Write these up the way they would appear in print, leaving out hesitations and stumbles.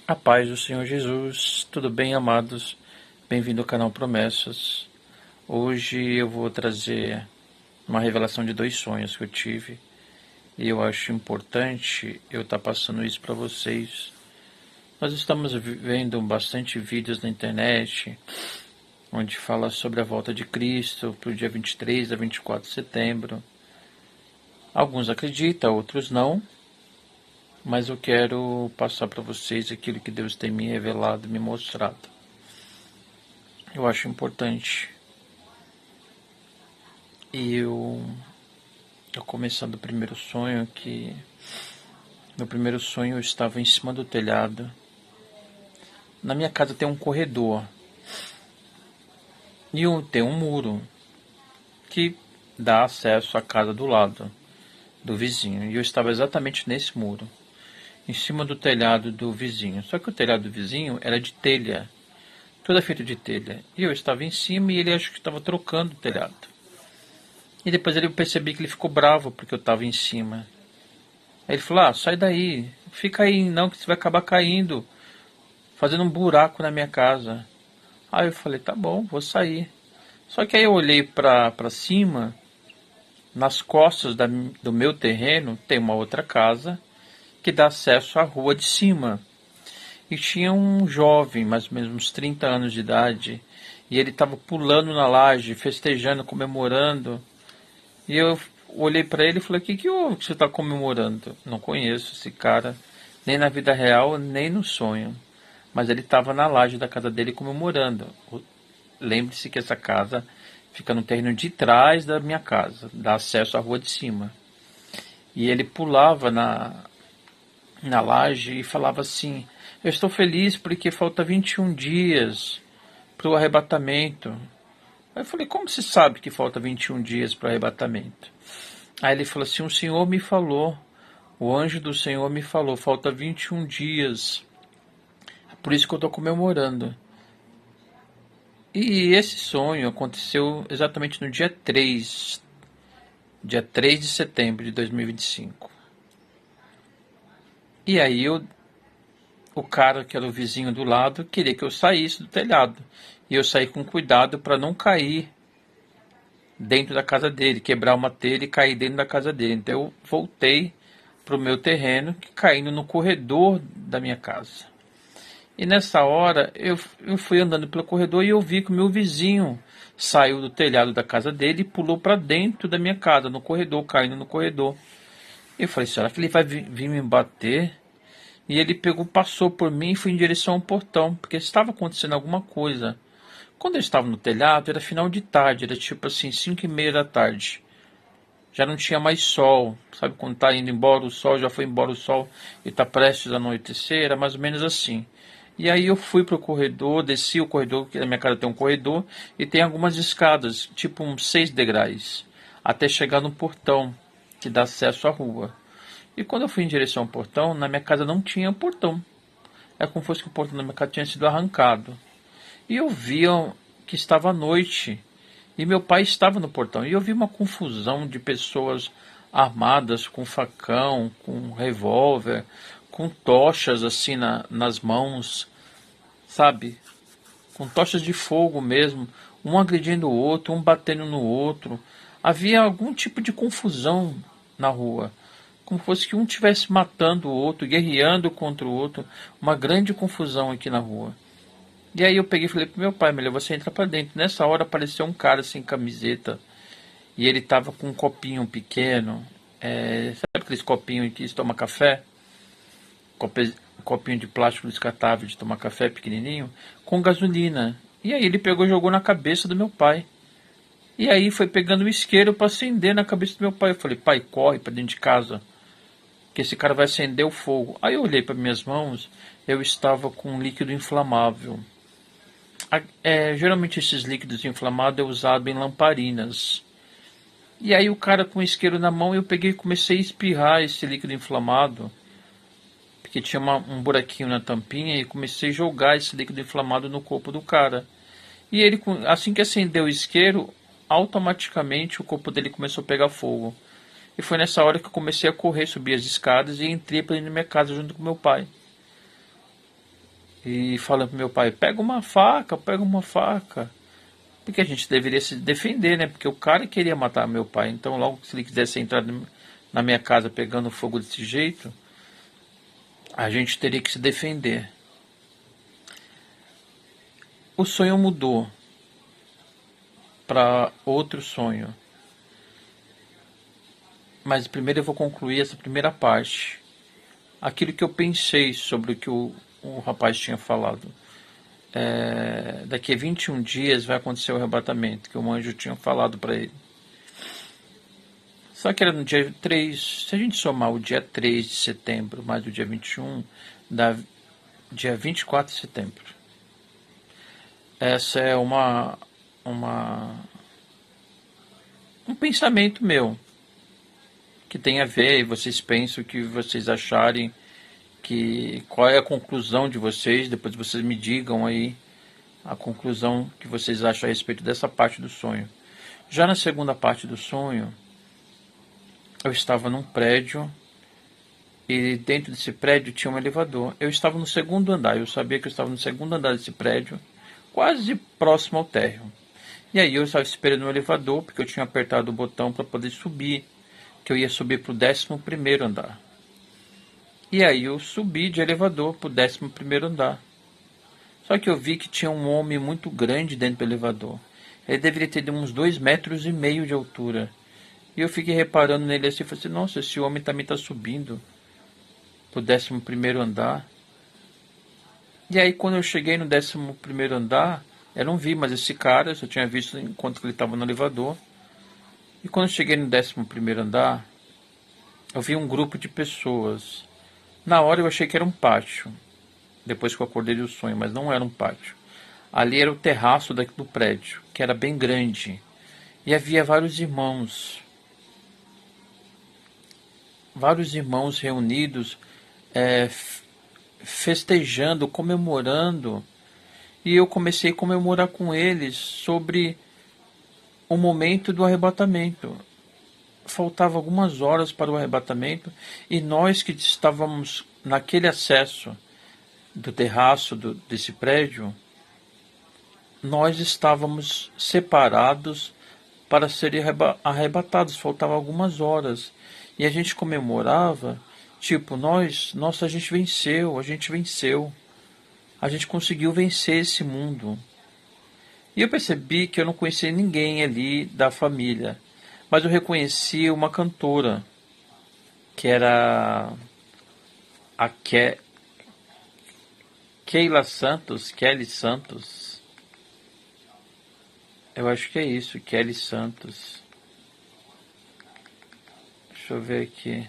A paz do Senhor Jesus, tudo bem, amados? Bem-vindo ao canal Promessas. Hoje eu vou trazer uma revelação de 2 sonhos que eu tive e eu acho importante eu estar passando isso para vocês. Nós estamos vendo bastante vídeos na internet onde fala sobre a volta de Cristo para o dia 23 a 24 de setembro. Alguns acreditam, outros não. Mas eu quero passar para vocês aquilo que Deus tem me revelado, me mostrado. Eu acho importante. E eu começando o primeiro sonho, que no primeiro sonho eu estava em cima do telhado. Na minha casa tem um corredor e tem um muro que dá acesso à casa do lado do vizinho. E eu estava exatamente nesse muro, em cima do telhado do vizinho. Só que o telhado do vizinho era de telha, toda feita de telha. E eu estava em cima e ele acho que estava trocando o telhado. E depois eu percebi que ele ficou bravo porque eu estava em cima. Aí ele falou, sai daí, fica aí não que você vai acabar caindo, fazendo um buraco na minha casa. Aí eu falei, tá bom, vou sair. Só que aí eu olhei para cima, nas costas do meu terreno tem uma outra casa que dá acesso à rua de cima. E tinha um jovem, mais ou menos uns 30 anos de idade, e ele estava pulando na laje, festejando, comemorando. E eu olhei para ele e falei, o que houve que você está comemorando? Não conheço esse cara, nem na vida real, nem no sonho. Mas ele estava na laje da casa dele comemorando. Lembre-se que essa casa fica no terreno de trás da minha casa, dá acesso à rua de cima. E ele pulava na laje e falava assim, eu estou feliz porque falta 21 dias para o arrebatamento. Aí eu falei, como você sabe que falta 21 dias para o arrebatamento? Aí ele falou assim, o Senhor me falou, o anjo do Senhor me falou, falta 21 dias. Por isso que eu estou comemorando. E esse sonho aconteceu exatamente no dia 3 de setembro de 2025. E aí o cara que era o vizinho do lado queria que eu saísse do telhado. E eu saí com cuidado para não cair dentro da casa dele, quebrar uma telha e cair dentro da casa dele. Então eu voltei para o meu terreno, caindo no corredor da minha casa. E nessa hora eu fui andando pelo corredor e eu vi que o meu vizinho saiu do telhado da casa dele e pulou para dentro da minha casa, no corredor, caindo no corredor. Eu falei, será que ele vai vir me bater? E ele passou por mim e foi em direção ao portão, porque estava acontecendo alguma coisa. Quando eu estava no telhado, era final de tarde, era tipo assim, 5:30 da tarde. Já não tinha mais sol, sabe quando está indo embora o sol, já foi embora o sol e está prestes a anoitecer, era mais ou menos assim. E aí eu fui para o corredor, desci o corredor, que na minha casa tem um corredor, e tem algumas escadas, tipo uns 6 degraus, até chegar no portão, que dá acesso à rua. E quando eu fui em direção ao portão, na minha casa não tinha portão. É como se fosse que o portão da minha casa tinha sido arrancado. E eu via que estava à noite. E meu pai estava no portão. E eu vi uma confusão de pessoas armadas com facão, com revólver, com tochas assim nas mãos, sabe? Com tochas de fogo mesmo. Um agredindo o outro, um batendo no outro. Havia algum tipo de confusão na rua. Como fosse que um estivesse matando o outro, guerreando contra o outro. Uma grande confusão aqui na rua. E aí eu peguei e falei pro meu pai, melhor você entra pra dentro. Nessa hora apareceu um cara sem camiseta. E ele tava com um copinho pequeno. Sabe aqueles copinhos que se toma café? Copinho de plástico descartável de tomar café pequenininho. Com gasolina. E aí ele pegou e jogou na cabeça do meu pai. E aí foi pegando o isqueiro para acender na cabeça do meu pai. Eu falei, pai, corre pra dentro de casa, que esse cara vai acender o fogo. Aí eu olhei para minhas mãos, eu estava com um líquido inflamável. Geralmente esses líquidos inflamados é usado em lamparinas. E aí o cara com o isqueiro na mão, eu peguei e comecei a espirrar esse líquido inflamado, porque tinha um buraquinho na tampinha, e comecei a jogar esse líquido inflamado no corpo do cara. E ele, assim que acendeu o isqueiro, automaticamente o corpo dele começou a pegar fogo. E foi nessa hora que eu comecei a correr, subir as escadas e entrei para dentro da minha casa junto com meu pai. e falando pro meu pai, pega uma faca, pega uma faca. Porque a gente deveria se defender, né? Porque o cara queria matar meu pai. Então, logo se ele quisesse entrar na minha casa pegando fogo desse jeito, a gente teria que se defender. O sonho mudou para outro sonho. Mas primeiro eu vou concluir essa primeira parte. Aquilo que eu pensei sobre o que o rapaz tinha falado. Daqui a 21 dias vai acontecer o arrebatamento, que o anjo tinha falado para ele. Só que era no dia 3, se a gente somar o dia 3 de setembro mais o dia 21, dá dia 24 de setembro. Essa é um pensamento meu, que tem a ver, e vocês pensam o que vocês acharem, qual é a conclusão de vocês, depois vocês me digam aí a conclusão que vocês acham a respeito dessa parte do sonho. Já na segunda parte do sonho, eu estava num prédio e dentro desse prédio tinha um elevador. Eu estava no segundo andar, eu sabia que eu estava no segundo andar desse prédio, quase próximo ao térreo. E aí eu estava esperando o elevador, porque eu tinha apertado o botão para poder subir, que eu ia subir para o 11º andar. E aí eu subi de elevador para o 11º andar. Só que eu vi que tinha um homem muito grande dentro do elevador. Ele deveria ter uns 2,5 metros de altura. E eu fiquei reparando nele assim e falei assim, nossa, esse homem também está subindo para o 11º andar. E aí quando eu cheguei no 11º andar, eu não vi mais esse cara, eu só tinha visto enquanto ele estava no elevador. E quando eu cheguei no 11º andar, eu vi um grupo de pessoas. Na hora eu achei que era um pátio, depois que eu acordei do sonho, mas não era um pátio. Ali era o terraço do prédio, que era bem grande. E havia vários irmãos reunidos, festejando, comemorando. E eu comecei a comemorar com eles sobre o momento do arrebatamento. Faltavam algumas horas para o arrebatamento e nós que estávamos naquele acesso do terraço desse prédio, nós estávamos separados para serem arrebatados. Faltavam algumas horas e a gente comemorava, tipo, a gente venceu, a gente conseguiu vencer esse mundo. E eu percebi que eu não conhecia ninguém ali da família, mas eu reconheci uma cantora, que era a Kelly Santos. Eu acho que é isso, Kelly Santos. Deixa eu ver aqui.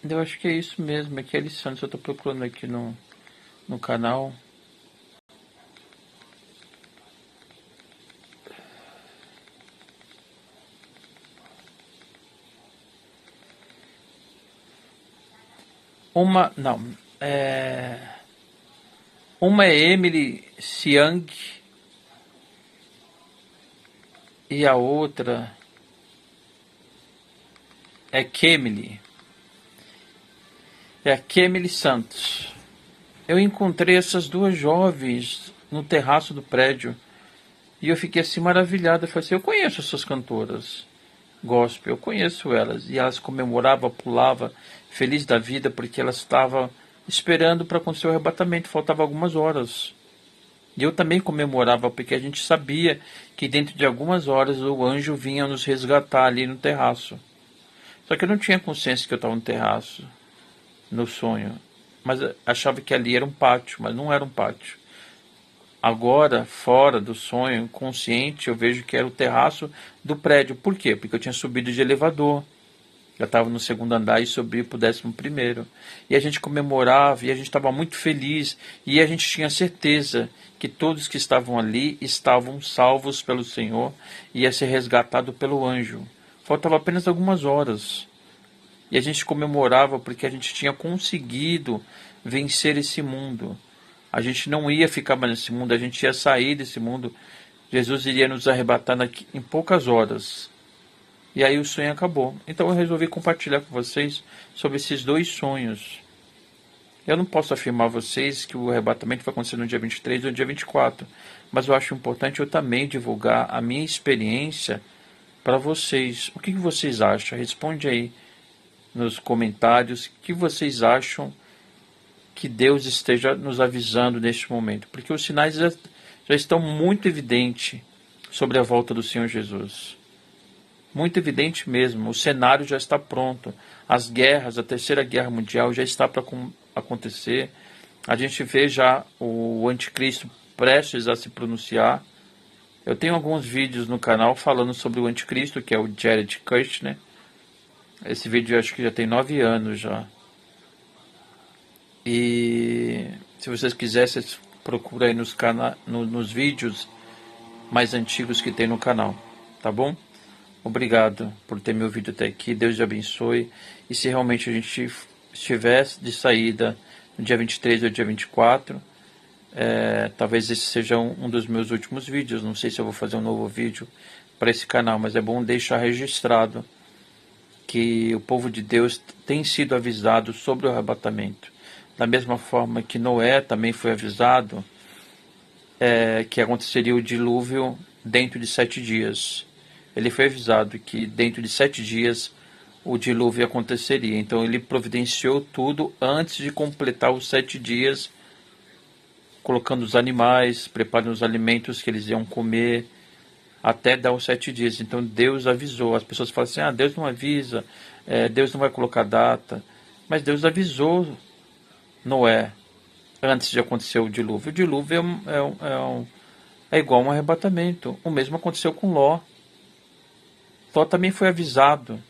Eu acho que é isso mesmo, é Kelly Santos. Eu estou procurando aqui no canal. Uma é Emily Siang e a outra é Kemily. É a Kemily Santos. Eu encontrei essas duas jovens no terraço do prédio e eu fiquei assim maravilhado. Eu falei assim, eu conheço essas cantoras gospel, eu conheço elas. E elas comemoravam, pulavam, feliz da vida, porque elas estavam esperando para acontecer o arrebatamento. Faltavam algumas horas. E eu também comemorava, porque a gente sabia que dentro de algumas horas o anjo vinha nos resgatar ali no terraço. Só que eu não tinha consciência que eu estava no terraço, no sonho. Mas eu achava que ali era um pátio, mas não era um pátio. Agora, fora do sonho, consciente, eu vejo que era o terraço do prédio. Por quê? Porque eu tinha subido de elevador. Já estava no segundo andar e subi para o 11º. E a gente comemorava e a gente estava muito feliz. E a gente tinha certeza que todos que estavam ali estavam salvos pelo Senhor e ia ser resgatado pelo anjo. Faltava apenas algumas horas. E a gente comemorava porque a gente tinha conseguido vencer esse mundo. A gente não ia ficar mais nesse mundo, a gente ia sair desse mundo. Jesus iria nos arrebatar em poucas horas. E aí o sonho acabou. Então eu resolvi compartilhar com vocês sobre esses dois sonhos. Eu não posso afirmar a vocês que o arrebatamento vai acontecer no dia 23 ou no dia 24, mas eu acho importante eu também divulgar a minha experiência para vocês. O que vocês acham? Responde aí nos comentários o que vocês acham que Deus esteja nos avisando neste momento, porque os sinais já estão muito evidentes sobre a volta do Senhor Jesus. Muito evidente mesmo, o cenário já está pronto. As guerras, a Terceira Guerra Mundial já está para acontecer. A gente vê já o anticristo prestes a se pronunciar. Eu tenho alguns vídeos no canal falando sobre o anticristo, que é o Jared Kushner. Esse vídeo eu acho que já tem 9 anos já. E se vocês quiserem, vocês procuram aí nos vídeos mais antigos que tem no canal, tá bom? Obrigado por ter me ouvido até aqui, Deus te abençoe. E se realmente a gente estiver de saída no dia 23 ou dia 24, talvez esse seja um dos meus últimos vídeos. Não sei se eu vou fazer um novo vídeo para esse canal, mas é bom deixar registrado que o povo de Deus tem sido avisado sobre o arrebatamento. Da mesma forma que Noé também foi avisado que aconteceria o dilúvio dentro de 7 dias. Ele foi avisado que dentro de 7 dias o dilúvio aconteceria. Então ele providenciou tudo antes de completar os 7 dias, colocando os animais, preparando os alimentos que eles iam comer, até dar os 7 dias. Então Deus avisou. As pessoas falam assim, Deus não avisa, Deus não vai colocar data. Mas Deus avisou Noé antes de acontecer o dilúvio. O dilúvio é igual a um arrebatamento. O mesmo aconteceu com Ló. Ló também foi avisado.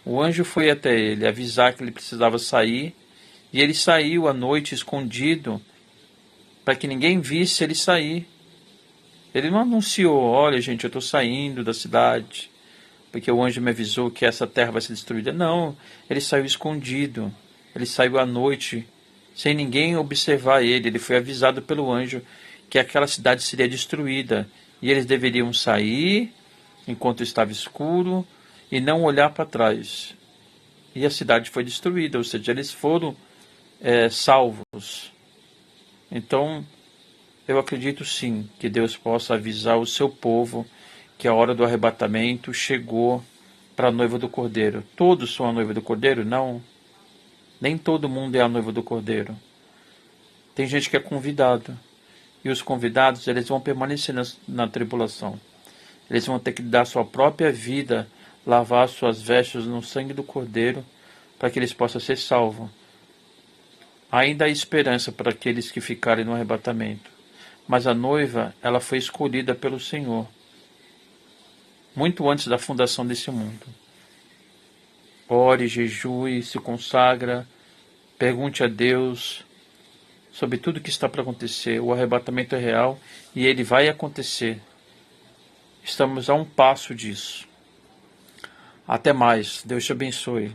O anjo foi até ele avisar que ele precisava sair, e ele saiu à noite escondido para que ninguém visse ele sair. Ele não anunciou, olha gente, eu estou saindo da cidade porque o anjo me avisou que essa terra vai ser destruída. Não, ele saiu escondido. Ele saiu à noite sem ninguém observar ele. Ele foi avisado pelo anjo que aquela cidade seria destruída e eles deveriam sair enquanto estava escuro e não olhar para trás. E a cidade foi destruída, ou seja, eles foram salvos. Então, eu acredito sim que Deus possa avisar o seu povo que a hora do arrebatamento chegou para a noiva do Cordeiro. Todos são a noiva do Cordeiro? Não. Nem todo mundo é a noiva do Cordeiro. Tem gente que é convidado. E os convidados, eles vão permanecer na tribulação. Eles vão ter que dar sua própria vida, lavar suas vestes no sangue do Cordeiro, para que eles possam ser salvos. Ainda há esperança para aqueles que ficarem no arrebatamento. Mas a noiva, ela foi escolhida pelo Senhor, muito antes da fundação desse mundo. Ore, jejue, se consagra, pergunte a Deus sobre tudo que está para acontecer. O arrebatamento é real e ele vai acontecer. Estamos a um passo disso. Até mais. Deus te abençoe.